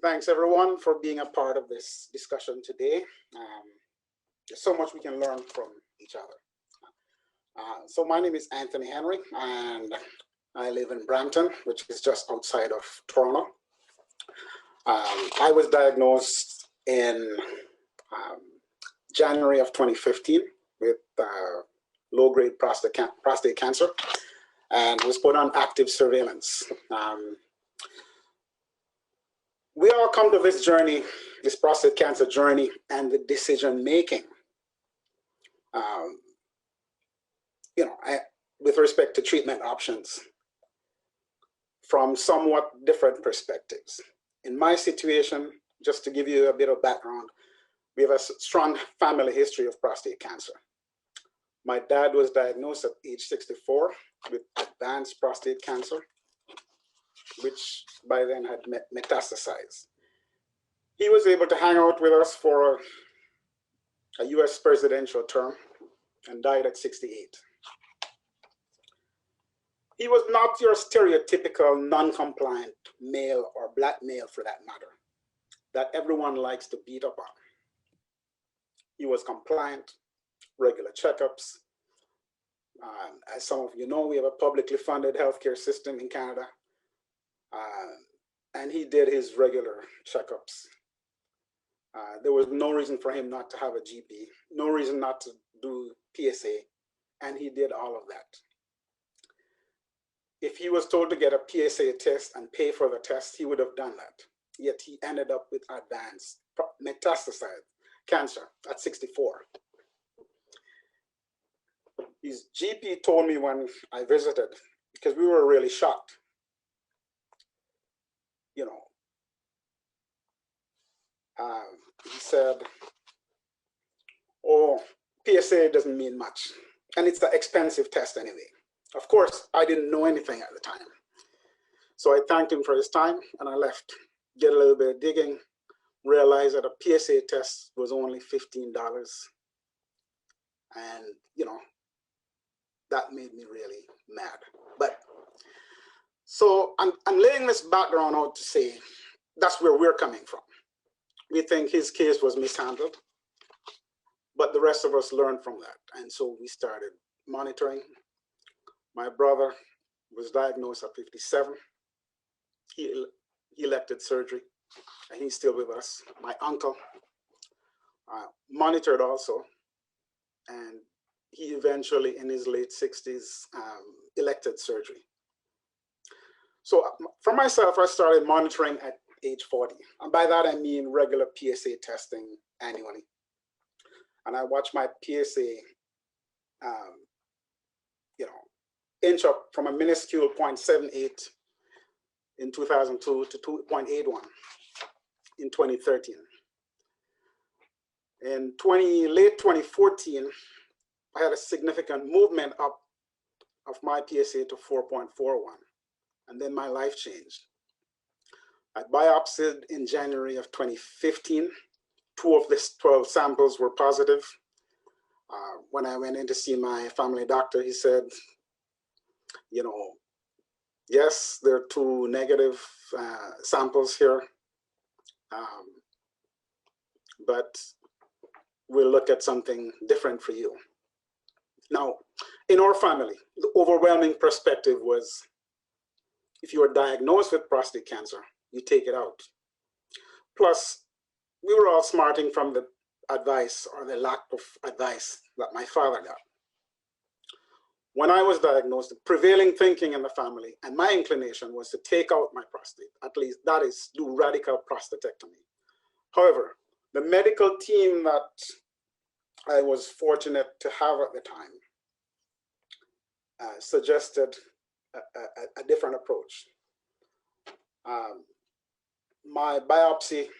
Thanks everyone for being a part of this discussion today. There's so much we can learn from each other. So my name is Anthony Henry and I live in Brampton, which is just outside of Toronto. I was diagnosed in January of 2015 with low-grade prostate cancer and was put on active surveillance. We all come to this journey, this prostate cancer journey, and the decision making, with respect to treatment options from somewhat different perspectives. In my situation, just to give you a bit of background, we have a strong family history of prostate cancer. My dad was diagnosed at age 64 with advanced prostate cancer, which by then had metastasized. He was able to hang out with us for a US presidential term and died at 68. He was not your stereotypical non-compliant male or black male for that matter, that everyone likes to beat up on. He was compliant, regular checkups. As some of you know, we have a publicly funded healthcare system in Canada. And he did his regular checkups. There was no reason for him not to have a GP, no reason not to do PSA, and he did all of that. If he was told to get a PSA test and pay for the test, he would have done that. Yet he ended up with advanced metastasized cancer at 64. His GP told me when I visited, because we were really shocked, he said, oh, PSA doesn't mean much. And it's an expensive test anyway. Of course, I didn't know anything at the time. So I thanked him for his time and I left, did a little bit of digging, realized that a PSA test was only $15. And, that made me really mad. But so I'm laying this background out to say that's where we're coming from. We think his case was mishandled, but the rest of us learned from that. And so we started monitoring. My brother was diagnosed at 57. He elected surgery, and he's still with us. My uncle monitored also, and he eventually, in his late 60s, elected surgery. So for myself, I started monitoring at age 40. And by that, I mean regular PSA testing annually. And I watched my PSA, inch up from a minuscule 0.78 in 2002 to 2.81 in 2013. In late 2014, I had a significant movement up of my PSA to 4.41, and then my life changed. I biopsied in January of 2015. 2 of the 12 samples were positive. When I went in to see my family doctor, he said, yes, there are 2 negative samples here, but we'll look at something different for you. Now, in our family, the overwhelming perspective was, if you are diagnosed with prostate cancer, you take it out. Plus, we were all smarting from the advice or the lack of advice that my father got. When I was diagnosed, the prevailing thinking in the family and my inclination was to take out my prostate, at least that is, do radical prostatectomy. However, the medical team that I was fortunate to have at the time suggested a different approach. My biopsy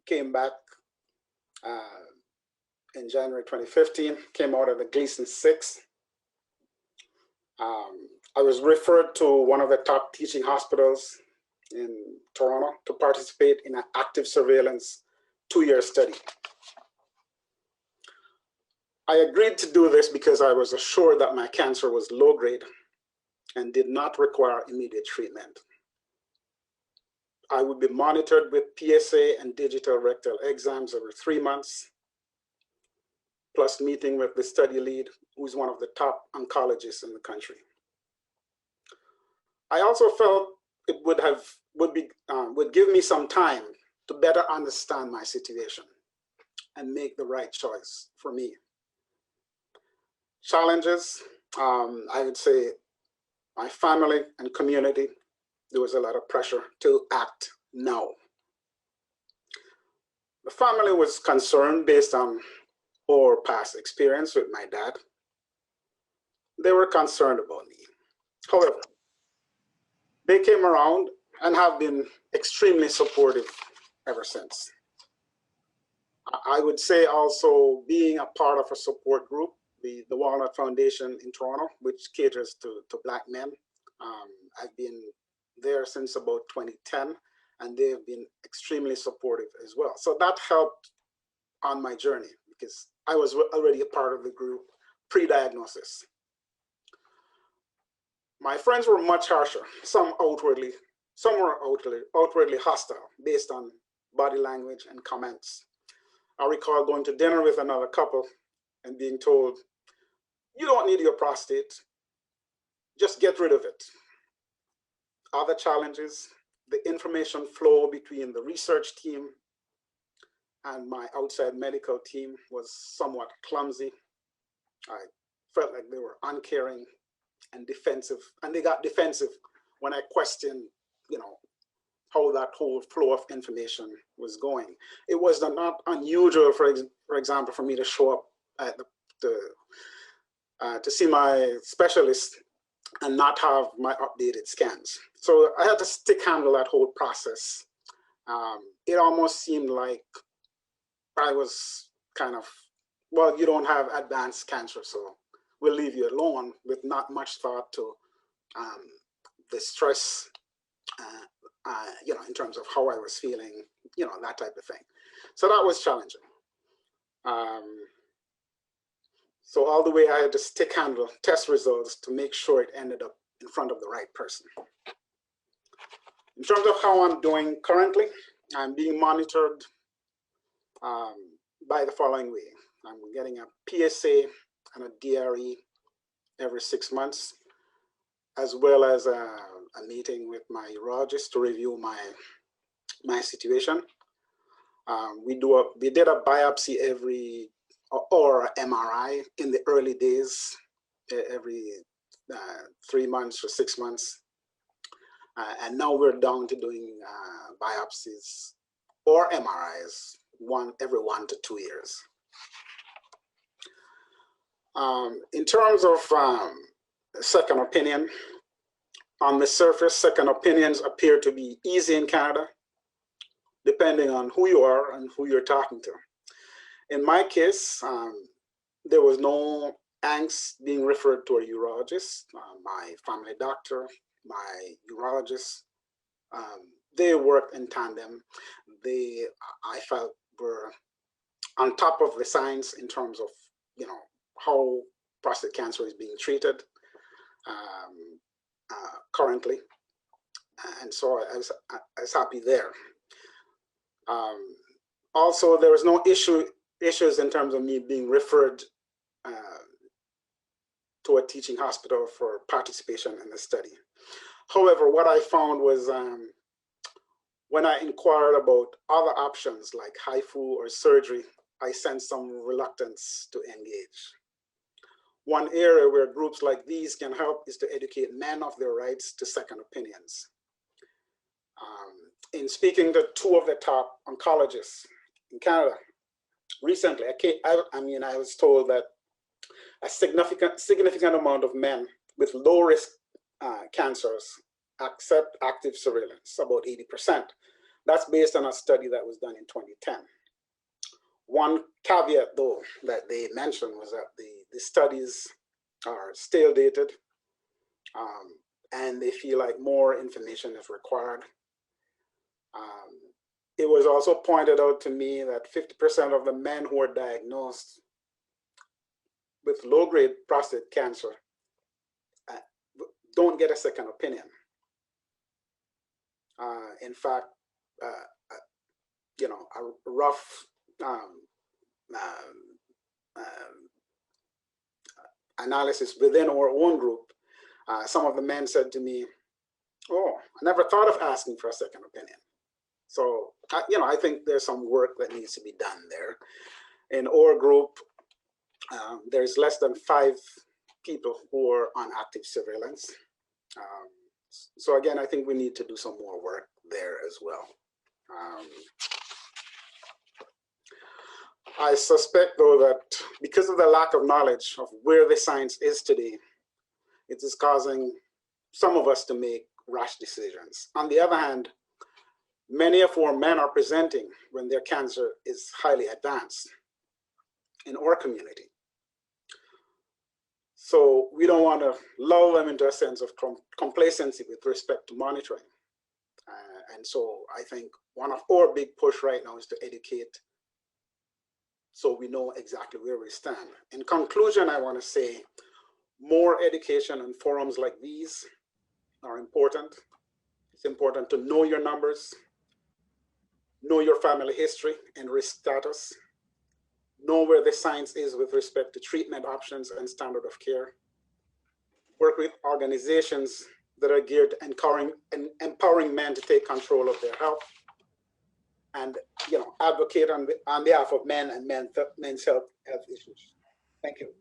came back in January 2015, came out of the Gleason 6. I was referred to one of the top teaching hospitals in Toronto to participate in an active surveillance 2-year study. I agreed to do this because I was assured that my cancer was low grade and did not require immediate treatment. I would be monitored with PSA and digital rectal exams every 3 months, plus meeting with the study lead, who's one of the top oncologists in the country. I also felt it would give me some time to better understand my situation and make the right choice for me. Challenges, I would say my family and community, there was a lot of pressure to act now. The family was concerned based on our past experience with my dad. They were concerned about me. However, they came around and have been extremely supportive ever since. I would say also being a part of a support group, the Walnut Foundation in Toronto, which caters to Black men. I've been there since about 2010, and they have been extremely supportive as well. So that helped on my journey because I was already a part of the group pre-diagnosis. My friends were much harsher. Some were outwardly hostile based on body language and comments. I recall going to dinner with another couple and being told, "You don't need your prostate, just get rid of it." Other challenges, the information flow between the research team and my outside medical team was somewhat clumsy. I felt like they were uncaring and defensive, and they got defensive when I questioned, how that whole flow of information was going. It was not unusual, for example, for me to show up at to see my specialist and not have my updated scans. So I had to stick handle that whole process. It almost seemed like I was kind of, well, you don't have advanced cancer, so we'll leave you alone, with not much thought to the stress, in terms of how I was feeling, that type of thing. So that was challenging. So all the way I had to stick handle test results to make sure it ended up in front of the right person. In terms of how I'm doing currently, I'm being monitored by the following way. I'm getting a PSA and a DRE every 6 months, as well as a meeting with my urologist to review my situation. We did a biopsy or MRI in the early days, every 3 months or 6 months. And now we're down to doing biopsies or MRIs every 1 to 2 years. In terms of second opinion, on the surface, second opinions appear to be easy in Canada, depending on who you are and who you're talking to. In my case, there was no angst being referred to a urologist. My family doctor, my urologist, they worked in tandem. I felt, were on top of the science in terms of, how prostate cancer is being treated currently. And so I was happy there. Also, there was no issues in terms of me being referred to a teaching hospital for participation in the study. However, what I found was when I inquired about other options like HIFU or surgery, I sensed some reluctance to engage. One area where groups like these can help is to educate men of their rights to second opinions. In speaking to 2 of the top oncologists in Canada recently, I was told that a significant amount of men with low risk cancers accept active surveillance, about 80%. That's based on a study that was done in 2010. One caveat, though, that they mentioned was that the studies are stale dated, and they feel like more information is required. It was also pointed out to me that 50% of the men who are diagnosed with low-grade prostate cancer don't get a second opinion. In fact, a rough analysis within our own group, some of the men said to me, "Oh, I never thought of asking for a second opinion." So, I think there's some work that needs to be done there. In our group, there's less than 5 people who are on active surveillance. So again, I think we need to do some more work there as well. I suspect, though, that because of the lack of knowledge of where the science is today, it is causing some of us to make rash decisions. On the other hand, many of our men are presenting when their cancer is highly advanced in our community. So we don't want to lull them into a sense of complacency with respect to monitoring. And so I think one of our big push right now is to educate so we know exactly where we stand. In conclusion, I want to say more education and forums like these are important. It's important to know your numbers, know your family history and risk status, know where the science is with respect to treatment options and standard of care, work with organizations that are geared to empowering men to take control of their health, and advocate on behalf of men and men's health issues. Thank you.